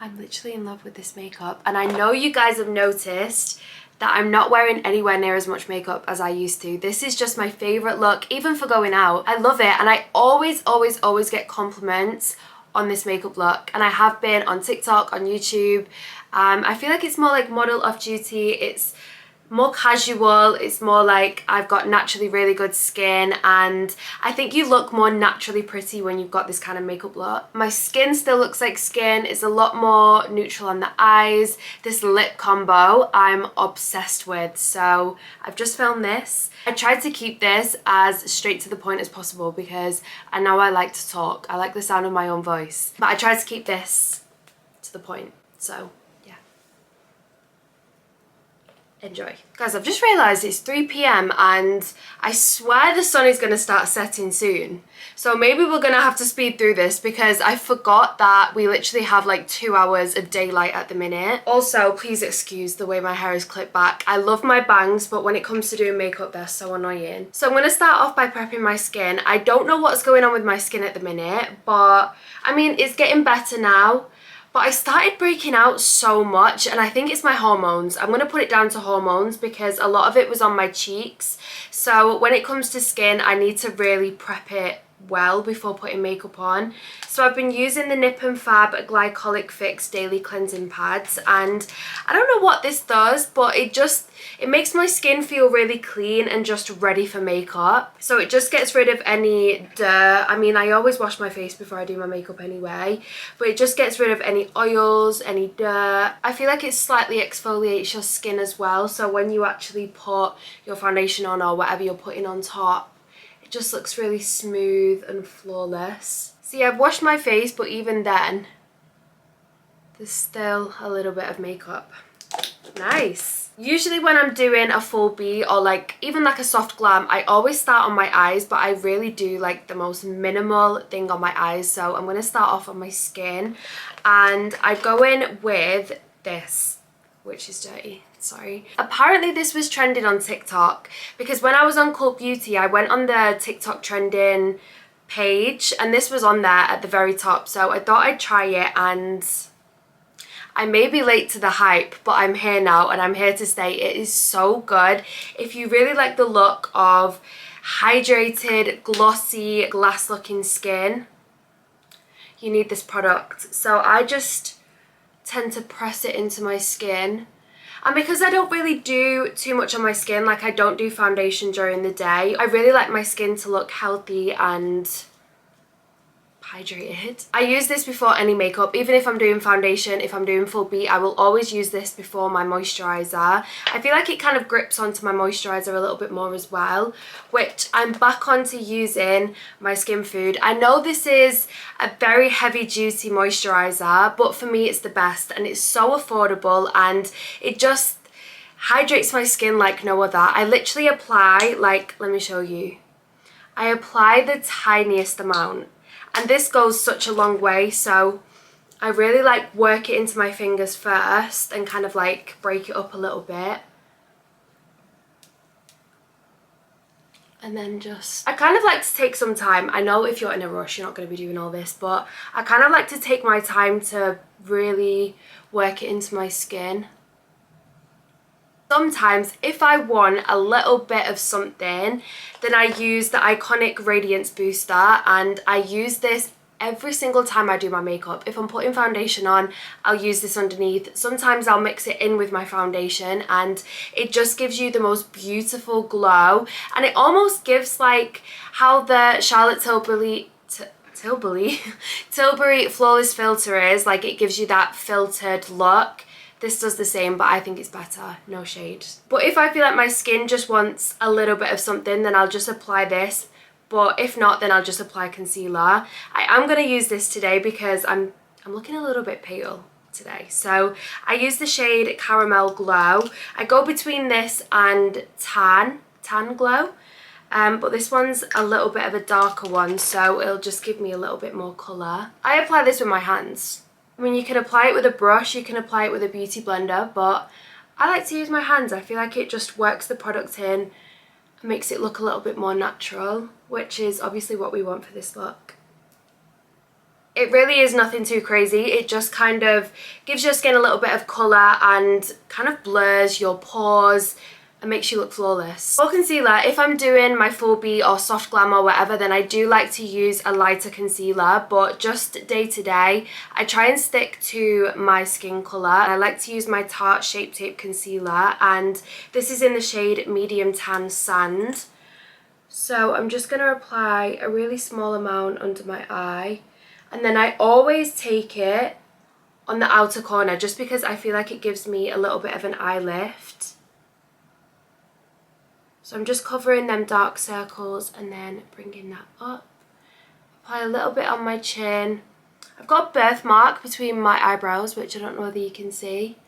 I'm literally in love with this makeup, and I know you guys have noticed that I'm not wearing anywhere near as much makeup as I used to. This is just my favourite look, even for going out. I love it, and I always get compliments on this makeup look, and I have been on TikTok, on YouTube. I feel like it's more like model off duty, it's more casual, it's more like I've got naturally really good skin, and I think you look more naturally pretty when you've got this kind of makeup look. My skin still looks like skin, it's a lot more neutral on the eyes. This lip combo I'm obsessed with, so I've just filmed this. I tried to keep this as straight to the point as possible because I know I like to talk, I like the sound of my own voice, but I tried to keep this to the point, so enjoy. Guys, I've just realised it's 3 p.m. and I swear the sun is going to start setting soon. So maybe we're going to have to speed through this because I forgot that we literally have like 2 hours of daylight at the minute. Also, please excuse the way my hair is clipped back. I love my bangs, but when it comes to doing makeup, they're so annoying. So I'm going to start off by prepping my skin. I don't know what's going on with my skin at the minute, but I mean, it's getting better now. But I started breaking out so much, and I think it's my hormones. I'm going to put it down to hormones because a lot of it was on my cheeks. So when it comes to skin, I need to really prep it well before putting makeup on. So I've been using the Nip and Fab Glycolic Fix Daily Cleansing Pads, and I don't know what this does, but it makes my skin feel really clean and just ready for makeup. So it just gets rid of any dirt. I mean, I always wash my face before I do my makeup anyway, but it just gets rid of any oils, any dirt. I feel like it slightly exfoliates your skin as well, so when you actually put your foundation on or whatever you're putting on top, it just looks really smooth and flawless. See, I've washed my face, but even then, there's still a little bit of makeup. Nice. Usually when I'm doing a full B or like even like a soft glam, I always start on my eyes, but I really do like the most minimal thing on my eyes. So I'm going to start off on my skin, and I go in with this, which is dirty. Sorry. Apparently this was trending on TikTok because when I was on Cult Beauty, I went on the TikTok trending page and this was on there at the very top, so I thought I'd try it, and I may be late to the hype, but I'm here now and I'm here to stay. It is so good. If you really like the look of hydrated, glossy, glass looking skin, you need this product. So I just tend to press it into my skin. And because I don't really do too much on my skin, like I don't do foundation during the day, I really like my skin to look healthy and hydrated. I use this before any makeup, even if I'm doing foundation, if I'm doing full B, I will always use this before my moisturiser. I feel like it kind of grips onto my moisturiser a little bit more as well, which I'm back onto using my Skin Food. I know this is a very heavy duty moisturiser, but for me it's the best, and it's so affordable and it just hydrates my skin like no other. I literally apply, like, let me show you. I apply the tiniest amount. And this goes such a long way, so I really like work it into my fingers first and kind of like break it up a little bit. And then I kind of like to take some time. I know if you're in a rush, you're not going to be doing all this, but I kind of like to take my time to really work it into my skin. Sometimes if I want a little bit of something, then I use the Iconic Radiance Booster, and I use this every single time I do my makeup. If I'm putting foundation on, I'll use this underneath. Sometimes I'll mix it in with my foundation, and it just gives you the most beautiful glow, and it almost gives like how the Charlotte Tilbury Flawless Filter is, like it gives you that filtered look. This does the same, but I think it's better, no shade. But if I feel like my skin just wants a little bit of something, then I'll just apply this. But if not, then I'll just apply concealer. I am going to use this today because I'm looking a little bit pale today. So I use the shade Caramel Glow. I go between this and Tan Glow. But this one's a little bit of a darker one, so it'll just give me a little bit more colour. I apply this with my hands. I mean, you can apply it with a brush, you can apply it with a beauty blender, but I like to use my hands. I feel like it just works the product in, makes it look a little bit more natural, which is obviously what we want for this look. It really is nothing too crazy. It just kind of gives your skin a little bit of colour and kind of blurs your pores and makes you look flawless. For concealer, if I'm doing my full beat or soft glam or whatever, then I do like to use a lighter concealer, but just day to day, I try and stick to my skin colour. I like to use my Tarte Shape Tape Concealer, and this is in the shade Medium Tan Sand. So I'm just going to apply a really small amount under my eye, and then I always take it on the outer corner just because I feel like it gives me a little bit of an eye lift. So I'm just covering them dark circles and then bringing that up. Apply a little bit on my chin. I've got a birthmark between my eyebrows, which I don't know whether you can see.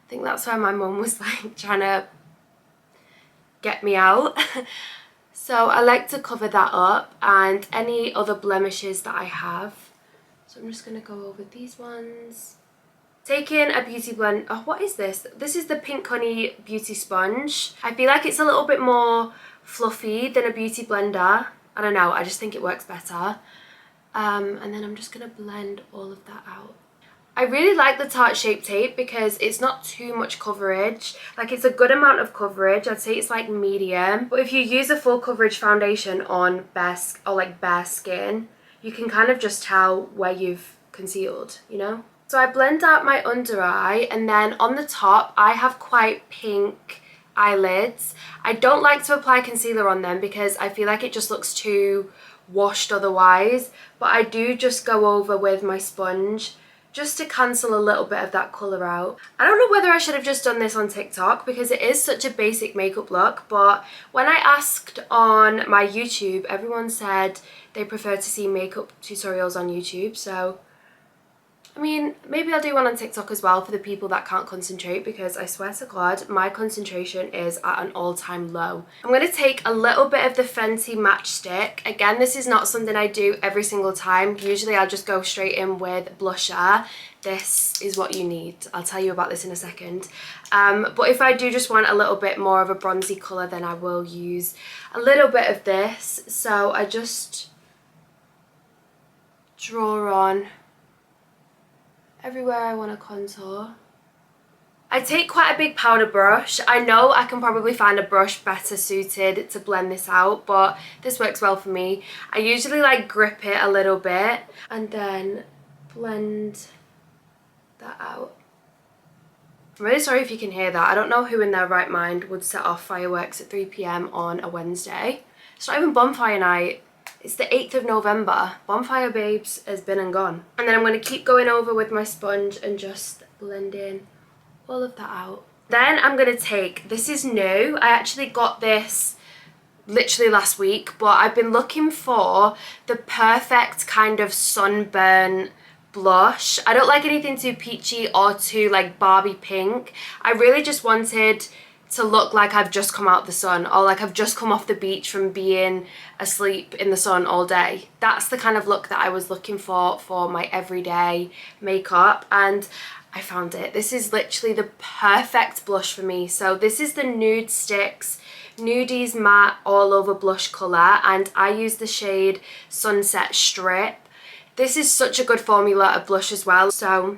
I think that's where my mum was like trying to get me out. So I like to cover that up and any other blemishes that I have. So I'm just going to go over these ones. Taking a beauty blend, oh, what is this? This is the Pink Honey Beauty Sponge. I feel like it's a little bit more fluffy than a beauty blender. I don't know, I just think it works better. And then I'm just gonna blend all of that out. I really like the Tarte Shape Tape because it's not too much coverage. Like, it's a good amount of coverage. I'd say it's like medium. But if you use a full coverage foundation on bare skin, you can kind of just tell where you've concealed, you know? So I blend out my under eye, and then on the top I have quite pink eyelids. I don't like to apply concealer on them because I feel like it just looks too washed otherwise, but I do just go over with my sponge just to cancel a little bit of that colour out. I don't know whether I should have just done this on TikTok because it is such a basic makeup look, but when I asked on my YouTube, everyone said they prefer to see makeup tutorials on YouTube, so I mean, maybe I'll do one on TikTok as well for the people that can't concentrate, because I swear to God, my concentration is at an all-time low. I'm going to take a little bit of the Fenty Matchstick. Again, this is not something I do every single time. Usually I'll just go straight in with blusher. This is what you need. I'll tell you about this in a second. But if I do just want a little bit more of a bronzy colour, then I will use a little bit of this. So I just draw on everywhere I want to contour. I take quite a big powder brush. I know I can probably find a brush better suited to blend this out, but this works well for me. I usually like grip it a little bit and then blend that out. I'm really sorry if you can hear that. I don't know who in their right mind would set off fireworks at 3 PM on a Wednesday. It's not even bonfire night. It's the 8th of November. Bonfire Babes has been and gone. And then I'm going to keep going over with my sponge and just blending all of that out. Then I'm going to take, this is new. I actually got this literally last week, but I've been looking for the perfect kind of sunburn blush. I don't like anything too peachy or too like Barbie pink. I really just wanted to look like I've just come out the sun, or like I've just come off the beach from being asleep in the sun all day. That's the kind of look that I was looking for my everyday makeup, and I found it. This is literally the perfect blush for me. So this is the Nude Sticks Nudies Matte All Over Blush colour, and I use the shade Sunset Strip. This is such a good formula of blush as well. So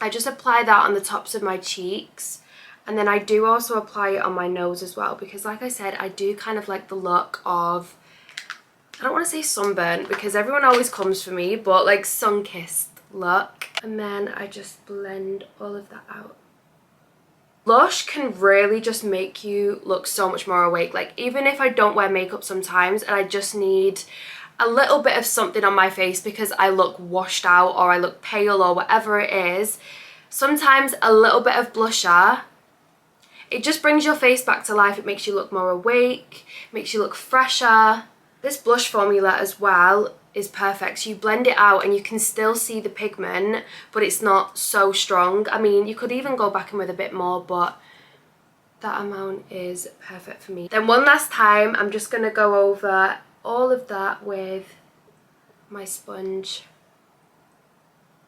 I just apply that on the tops of my cheeks. And then I do also apply it on my nose as well, because like I said, I do kind of like the look of, I don't want to say sunburn because everyone always comes for me, but like sun-kissed look. And then I just blend all of that out. Blush can really just make you look so much more awake. Like, even if I don't wear makeup sometimes and I just need a little bit of something on my face because I look washed out or I look pale or whatever it is, sometimes a little bit of blusher, it just brings your face back to life. It makes you look more awake, makes you look fresher. This blush formula as well is perfect. So you blend it out and you can still see the pigment, but it's not so strong. I mean, you could even go back in with a bit more, but that amount is perfect for me. Then one last time, I'm just going to go over all of that with my sponge.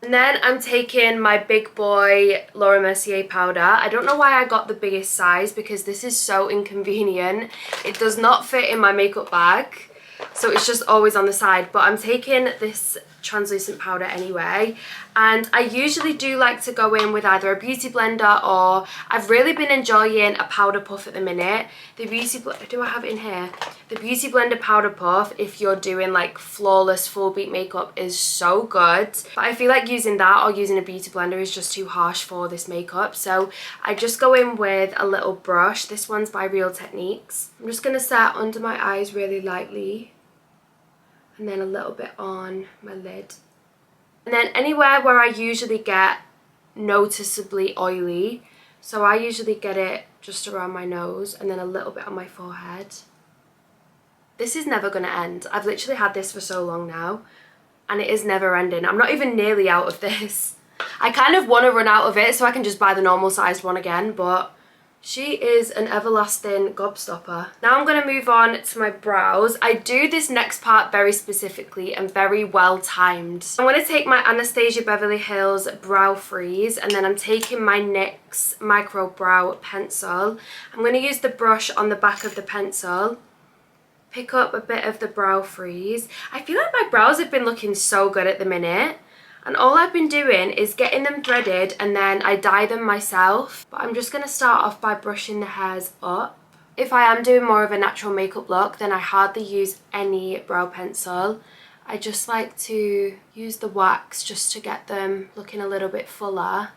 And then I'm taking my big boy Laura Mercier powder. I don't know why I got the biggest size because this is so inconvenient. It does not fit in my makeup bag, so it's just always on the side. But I'm taking this translucent powder anyway, and I usually do like to go in with either a beauty blender, or I've really been enjoying a powder puff at the minute. The do I have it in here? The Beauty Blender powder puff, if you're doing like flawless full beat makeup, is so good, but I feel like using that or using a beauty blender is just too harsh for this makeup, so I just go in with a little brush. This one's by Real Techniques. I'm just going to set under my eyes really lightly, and then a little bit on my lid, and then anywhere where I usually get noticeably oily, so I usually get it just around my nose and then a little bit on my forehead. This is never going to end. I've literally had this for so long now, and it is never ending. I'm not even nearly out of this. I kind of want to run out of it so I can just buy the normal sized one again, but she is an everlasting gobstopper. Now I'm going to move on to my brows. I do this next part very specifically and very well timed. I'm going to take my Anastasia Beverly Hills Brow Freeze, and then I'm taking my NYX Micro Brow Pencil. I'm going to use the brush on the back of the pencil, pick up a bit of the Brow Freeze. I feel like my brows have been looking so good at the minute, and all I've been doing is getting them threaded and then I dye them myself. But I'm just going to start off by brushing the hairs up. If I am doing more of a natural makeup look, then I hardly use any brow pencil. I just like to use the wax just to get them looking a little bit fuller.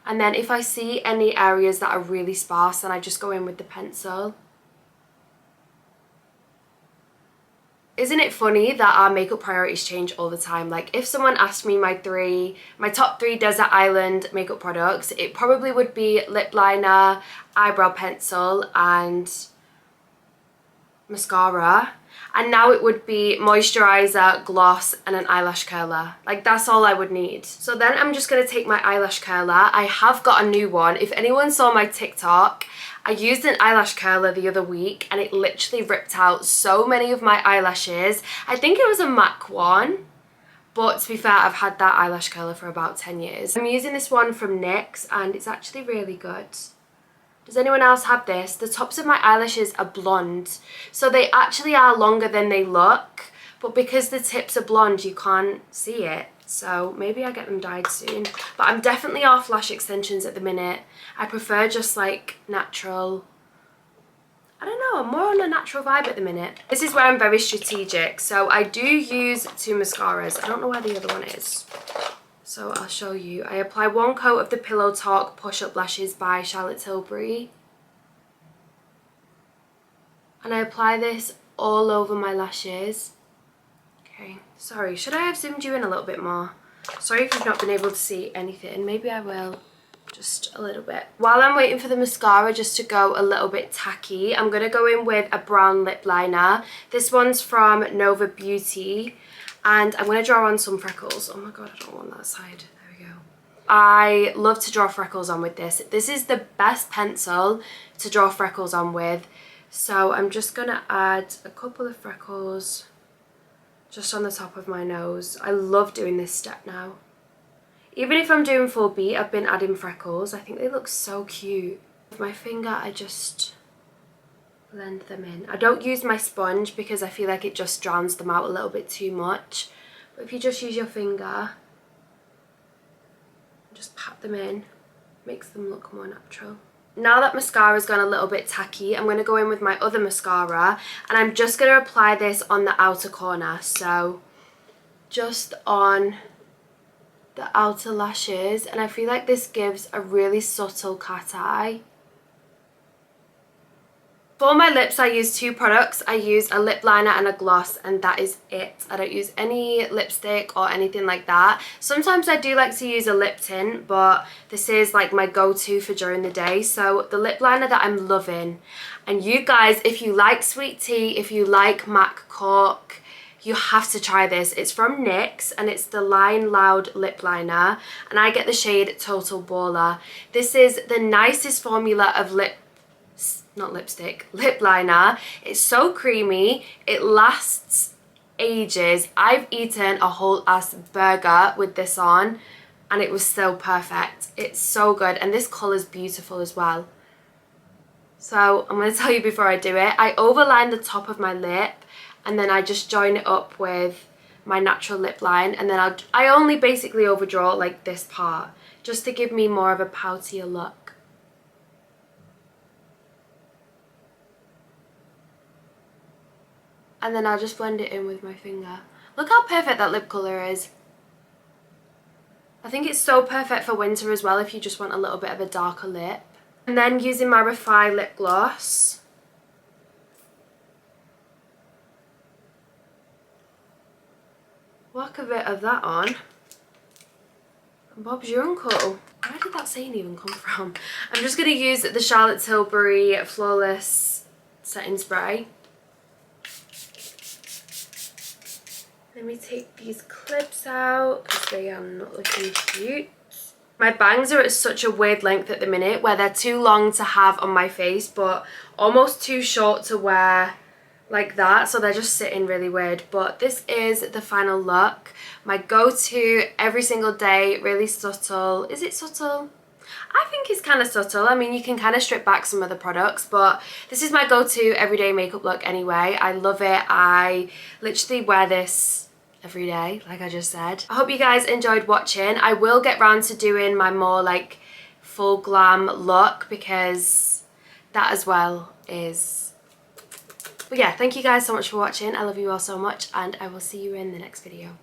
And then if I see any areas that are really sparse, then I just go in with the pencil. Isn't it funny that our makeup priorities change all the time? Like, if someone asked me my top three desert island makeup products, it probably would be lip liner, eyebrow pencil and mascara. And now it would be moisturizer, gloss and an eyelash curler. Like, that's all I would need. So then I'm just going to take my eyelash curler. I have got a new one. If anyone saw my TikTok, I used an eyelash curler the other week and it literally ripped out so many of my eyelashes. I think it was a MAC one, but to be fair, I've had that eyelash curler for about 10 years. I'm using this one from NYX and it's actually really good. Does anyone else have this? The tops of my eyelashes are blonde, so they actually are longer than they look, but because the tips are blonde, you can't see it. So maybe I get them dyed soon. But I'm definitely off lash extensions at the minute. I prefer just like natural. I don't know, I'm more on a natural vibe at the minute. This is where I'm very strategic. So I do use two mascaras. I don't know where the other one is, so I'll show you. I apply one coat of the Pillow Talk Push Up Lashes by Charlotte Tilbury. And I apply this all over my lashes. Okay, sorry, should I have zoomed you in a little bit more? Sorry if you've not been able to see anything. Maybe I will, just a little bit. While I'm waiting for the mascara just to go a little bit tacky, I'm going to go in with a brown lip liner. This one's from Nova Beauty. And I'm going to draw on some freckles. Oh my god, I don't want that side. There we go. I love to draw freckles on with this. This is the best pencil to draw freckles on with. So I'm just going to add a couple of freckles just on the top of my nose. I love doing this step now. Even if I'm doing full beat, I've been adding freckles. I think they look so cute. With my finger, I just blend them in. I don't use my sponge because I feel like it just drowns them out a little bit too much. But if you just use your finger, just pat them in, makes them look more natural. Now that mascara's gone a little bit tacky, I'm going to go in with my other mascara, and I'm just going to apply this on the outer corner. So just on the outer lashes, and I feel like this gives a really subtle cat eye. For my lips, I use two products. I use a lip liner and a gloss, and that is it. I don't use any lipstick or anything like that. Sometimes I do like to use a lip tint, but this is like my go-to for during the day. So the lip liner that I'm loving, and you guys, if you like sweet tea, if you like MAC Cork, you have to try this. It's from NYX and it's the Line Loud lip liner, and I get the shade Total Baller. This is the nicest formula of lip liner. It's so creamy, it lasts ages. I've eaten a whole ass burger with this on and it was so perfect. It's so good, and this colour's beautiful as well. So I'm going to tell you before I do it, I overline the top of my lip and then I just join it up with my natural lip line, and then I only basically overdraw like this part just to give me more of a poutier look. And then I'll just blend it in with my finger. Look how perfect that lip colour is. I think it's so perfect for winter as well if you just want a little bit of a darker lip. And then using my Refy lip gloss. Whack a bit of that on. And Bob's your uncle. Where did that saying even come from? I'm just going to use the Charlotte Tilbury Flawless Setting Spray. Let me take these clips out because they are not looking cute. My bangs are at such a weird length at the minute where they're too long to have on my face but almost too short to wear like that, so they're just sitting really weird. But this is the final look. My go-to every single day, really subtle. Is it subtle? I think it's kind of subtle. I mean, you can kind of strip back some of the products, but this is my go-to everyday makeup look anyway. I love it. I literally wear this every day, like I just said. I hope you guys enjoyed watching. I will get round to doing my more like full glam look because that as well is... But yeah, thank you guys so much for watching. I love you all so much and I will see you in the next video.